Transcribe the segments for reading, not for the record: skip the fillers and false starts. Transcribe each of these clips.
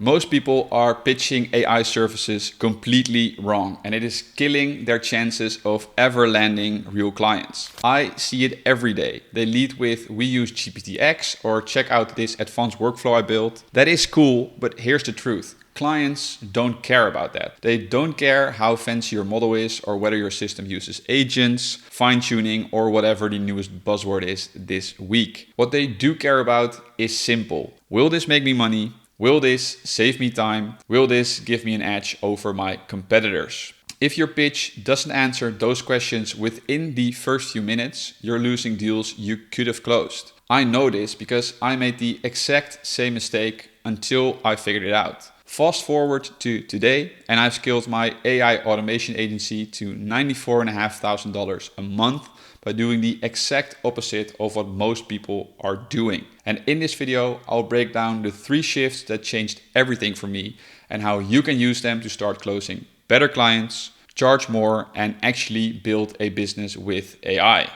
Most people are pitching AI services completely wrong, and it is killing their chances of ever landing real clients. I see it every day. They lead with, "We use GPTX," or "Check out this advanced workflow I built." That is cool, but here's the truth. Clients don't care about that. They don't care how fancy your model is or whether your system uses agents, fine-tuning, or whatever the newest buzzword is this week. What they do care about is simple. Will this make me money? Will this save me time? Will this give me an edge over my competitors? If your pitch doesn't answer those questions within the first few minutes, you're losing deals you could have closed. I know this because I made the exact same mistake until I figured it out. Fast forward to today, and I've scaled my AI automation agency to $94,500 a month by doing the exact opposite of what most people are doing. And in this video, I'll break down the 3 shifts that changed everything for me and how you can use them to start closing better clients, charge more, and actually build a business with AI.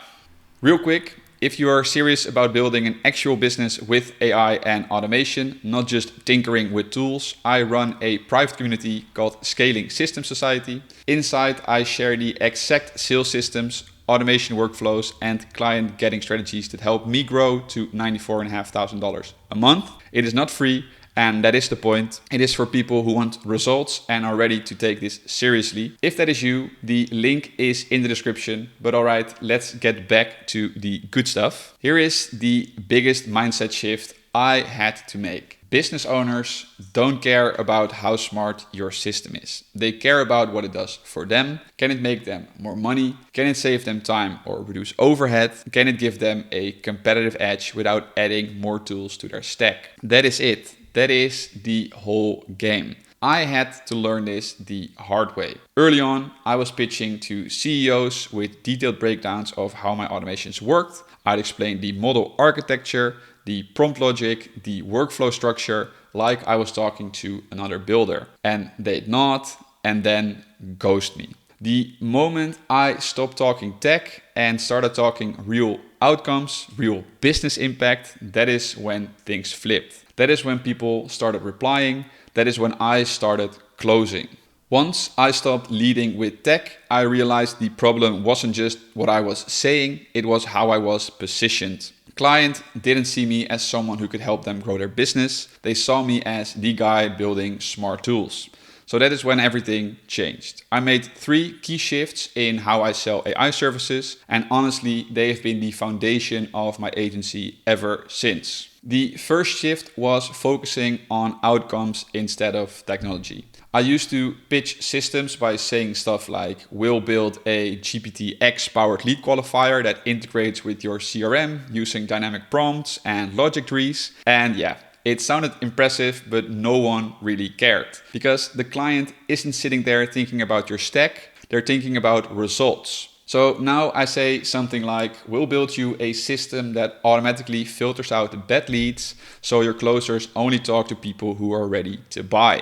Real quick, if you are serious about building an actual business with AI and automation, not just tinkering with tools, I run a private community called Scaling System Society. Inside, I share the exact sales systems, automation workflows, and client getting strategies that help me grow to $94,500 a month. It is not free, and that is the point. It is for people who want results and are ready to take this seriously. If that is you, the link is in the description. But all right, let's get back to the good stuff. Here is the biggest mindset shift I had to make. Business owners don't care about how smart your system is. They care about what it does for them. Can it make them more money? Can it save them time or reduce overhead? Can it give them a competitive edge without adding more tools to their stack? That is it. That is the whole game. I had to learn this the hard way. Early on, I was pitching to CEOs with detailed breakdowns of how my automations worked. I'd explain the model architecture, the prompt logic, the workflow structure, like I was talking to another builder. And they'd nod and then ghost me. The moment I stopped talking tech and started talking real outcomes, real business impact, that is when things flipped. That is when people started replying. That is when I started closing. Once I stopped leading with tech, I realized the problem wasn't just what I was saying, it was how I was positioned. Client didn't see me as someone who could help them grow their business. They saw me as the guy building smart tools. So that is when everything changed. I made 3 key shifts in how I sell AI services, and honestly, they have been the foundation of my agency ever since. The first shift was focusing on outcomes instead of technology. I used to pitch systems by saying stuff like, "We'll build a GPTX powered lead qualifier that integrates with your CRM using dynamic prompts and logic trees." And yeah, it sounded impressive, but no one really cared because the client isn't sitting there thinking about your stack, they're thinking about results. So now I say something like, "We'll build you a system that automatically filters out the bad leads so your closers only talk to people who are ready to buy."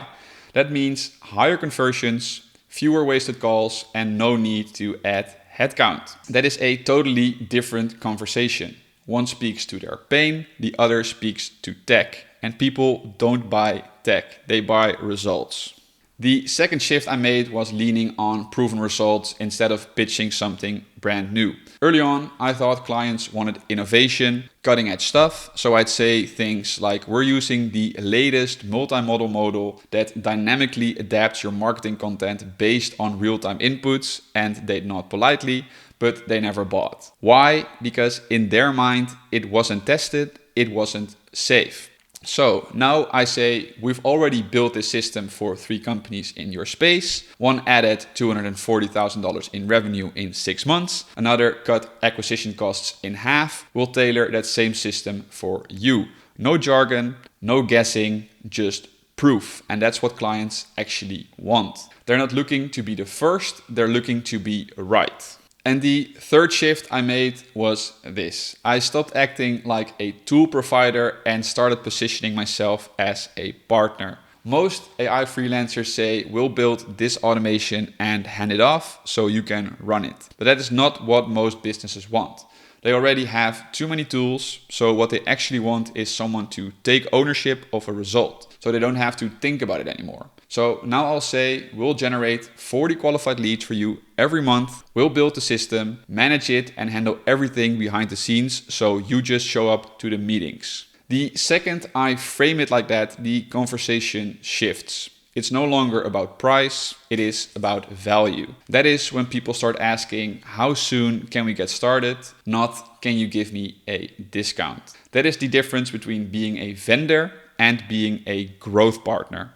That means higher conversions, fewer wasted calls, and no need to add headcount. That is a totally different conversation. One speaks to their pain, the other speaks to tech. And people don't buy tech, they buy results. The second shift I made was leaning on proven results instead of pitching something brand new. Early on, I thought clients wanted innovation, cutting edge stuff. So I'd say things like, "We're using the latest multimodal model that dynamically adapts your marketing content based on real-time inputs," and they'd nod politely, but they never bought. Why? Because in their mind, it wasn't tested, it wasn't safe. So now I say, "We've already built this system for 3 companies in your space. One added $240,000 in revenue in 6 months. Another cut acquisition costs in half. We'll tailor that same system for you. No jargon, no guessing, just proof." And that's what clients actually want. They're not looking to be the first, they're looking to be right. And the third shift I made was this. I stopped acting like a tool provider and started positioning myself as a partner. Most AI freelancers say, "We'll build this automation and hand it off so you can run it." But that is not what most businesses want. They already have too many tools, so what they actually want is someone to take ownership of a result, so they don't have to think about it anymore. So now I'll say, we'll generate 40 qualified leads for you every month. We'll build the system, manage it, and handle everything behind the scenes, so you just show up to the meetings. The second I frame it like that, the conversation shifts. It's no longer about price, it is about value. That is when people start asking, how soon can we get started? Not, can you give me a discount? That is the difference between being a vendor and being a growth partner.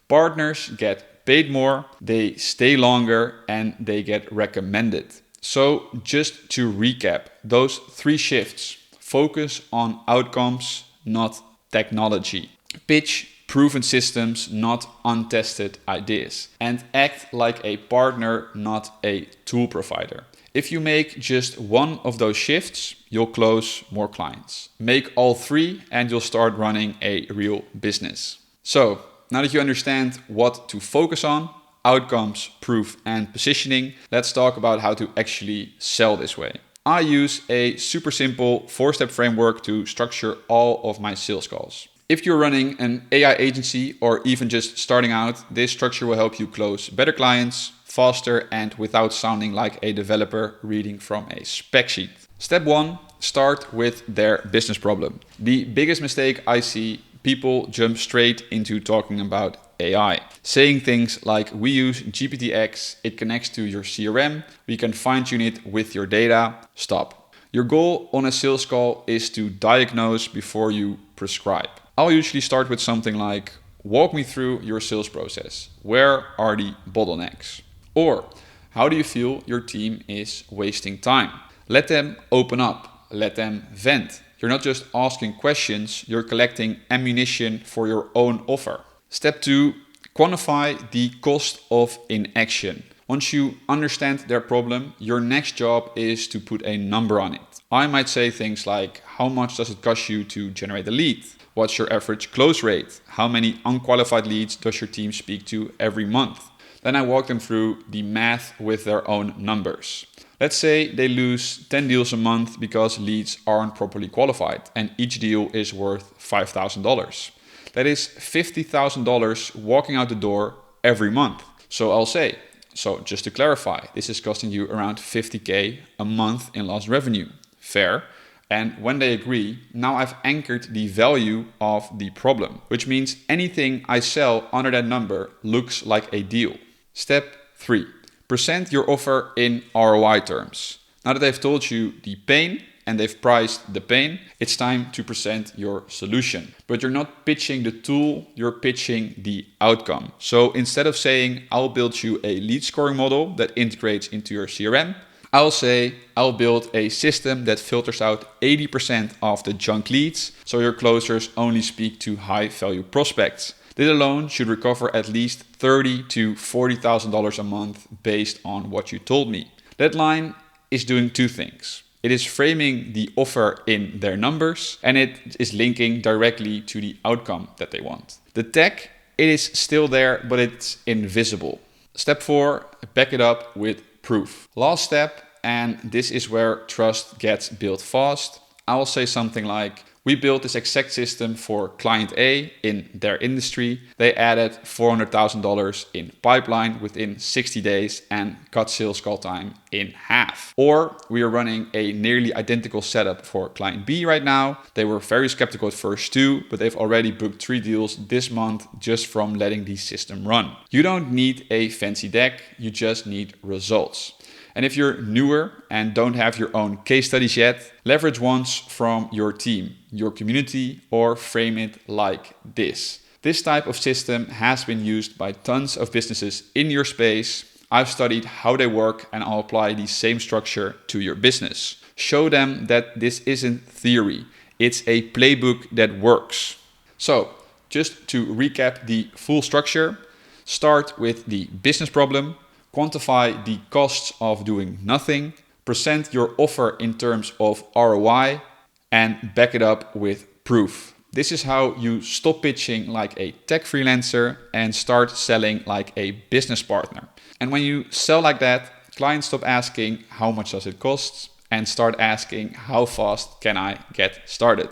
Partners get paid more, they stay longer, and they get recommended. So just to recap, those 3 shifts: focus on outcomes, not technology. Pitch proven systems, not untested ideas. And act like a partner, not a tool provider. If you make just one of those shifts, you'll close more clients. Make all 3 and you'll start running a real business. So now that you understand what to focus on, outcomes, proof, and positioning, let's talk about how to actually sell this way. I use a super simple 4-step framework to structure all of my sales calls. If you're running an AI agency or even just starting out, this structure will help you close better clients, faster, and without sounding like a developer reading from a spec sheet. Step 1, start with their business problem. The biggest mistake I see, people jump straight into talking about AI, saying things like, we use GPTX, it connects to your CRM, we can fine-tune it with your data. Stop. Your goal on a sales call is to diagnose before you prescribe. I'll usually start with something like, walk me through your sales process. Where are the bottlenecks? Or, how do you feel your team is wasting time? Let them open up, let them vent. You're not just asking questions, you're collecting ammunition for your own offer. Step 2, quantify the cost of inaction. Once you understand their problem, your next job is to put a number on it. I might say things like, how much does it cost you to generate a lead? What's your average close rate? How many unqualified leads does your team speak to every month? Then I walk them through the math with their own numbers. Let's say they lose 10 deals a month because leads aren't properly qualified and each deal is worth $5,000. That is $50,000 walking out the door every month. So I'll say, so just to clarify, this is costing you around $50K a month in lost revenue. Fair. And when they agree, now I've anchored the value of the problem, which means anything I sell under that number looks like a deal. Step 3, present your offer in ROI terms. Now that they've told you the pain and they've priced the pain, it's time to present your solution. But you're not pitching the tool, you're pitching the outcome. So instead of saying, I'll build you a lead scoring model that integrates into your CRM, I'll say, I'll build a system that filters out 80% of the junk leads, so your closers only speak to high value prospects. This alone should recover at least $30,000 to $40,000 a month based on what you told me. That line is doing 2 things. It is framing the offer in their numbers, and it is linking directly to the outcome that they want. The tech, it is still there, but it's invisible. Step 4, back it up with proof. Last step, and this is where trust gets built fast. I will say something like, we built this exact system for client A in their industry. They added $400,000 in pipeline within 60 days and cut sales call time in half. Or we are running a nearly identical setup for client B right now. They were very skeptical at first too, but they've already booked 3 deals this month just from letting the system run. You don't need a fancy deck, you just need results. And if you're newer and don't have your own case studies yet, leverage ones from your team, your community, or frame it like this. This type of system has been used by tons of businesses in your space. I've studied how they work and I'll apply the same structure to your business. Show them that this isn't theory, it's a playbook that works. So, just to recap the full structure, start with the business problem. Quantify the costs of doing nothing, present your offer in terms of ROI, and back it up with proof. This is how you stop pitching like a tech freelancer and start selling like a business partner. And when you sell like that, clients stop asking how much does it cost and start asking, how fast can I get started?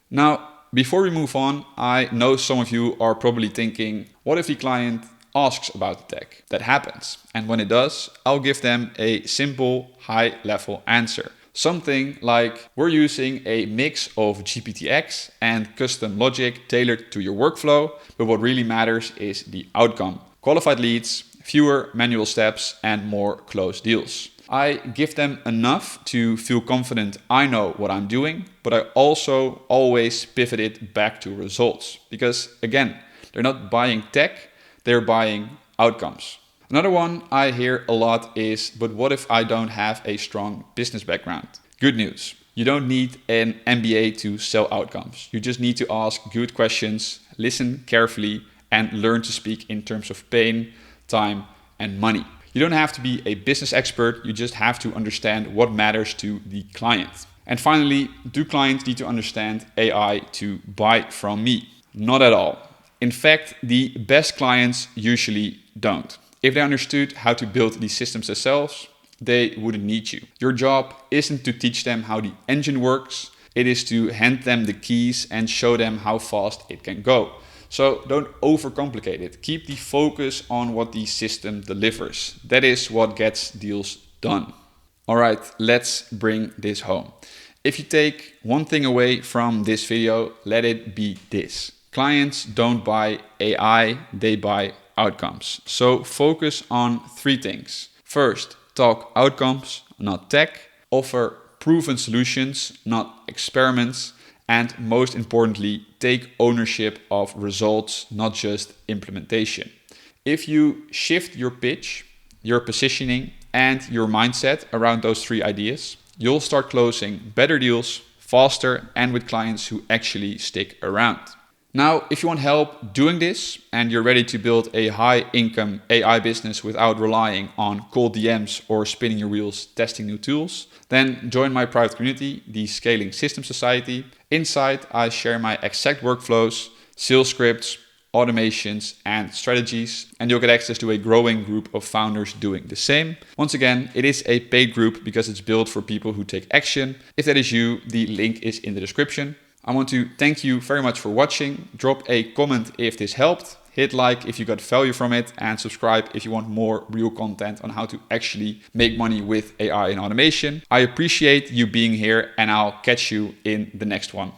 Now, before we move on, I know some of you are probably thinking, what if the client asks about the tech? That happens. And when it does, I'll give them a simple, high-level answer. Something like, we're using a mix of GPTX and custom logic tailored to your workflow, but what really matters is the outcome. Qualified leads, fewer manual steps, and more closed deals. I give them enough to feel confident I know what I'm doing, but I also always pivot it back to results. Because again, they're not buying tech, they're buying outcomes. Another one I hear a lot is, but what if I don't have a strong business background? Good news. You don't need an MBA to sell outcomes. You just need to ask good questions, listen carefully, and learn to speak in terms of pain, time, and money. You don't have to be a business expert. You just have to understand what matters to the client. And finally, do clients need to understand AI to buy from me? Not at all. In fact, the best clients usually don't. If they understood how to build these systems themselves, they wouldn't need you. Your job isn't to teach them how the engine works. It is to hand them the keys and show them how fast it can go. So don't overcomplicate it. Keep the focus on what the system delivers. That is what gets deals done. All right, let's bring this home. If you take one thing away from this video, let it be this. Clients don't buy AI, they buy outcomes. So focus on three things. First, talk outcomes, not tech. Offer proven solutions, not experiments. And most importantly, take ownership of results, not just implementation. If you shift your pitch, your positioning, and your mindset around those three ideas, you'll start closing better deals faster and with clients who actually stick around. Now, if you want help doing this and you're ready to build a high income AI business without relying on cold DMs or spinning your wheels testing new tools, then join my private community, the Scaling System Society. Inside, I share my exact workflows, sales scripts, automations, and strategies, and you'll get access to a growing group of founders doing the same. Once again, it is a paid group because it's built for people who take action. If that is you, the link is in the description. I want to thank you very much for watching. Drop a comment if this helped. Hit like if you got value from it, and subscribe if you want more real content on how to actually make money with AI and automation. I appreciate you being here, and I'll catch you in the next one.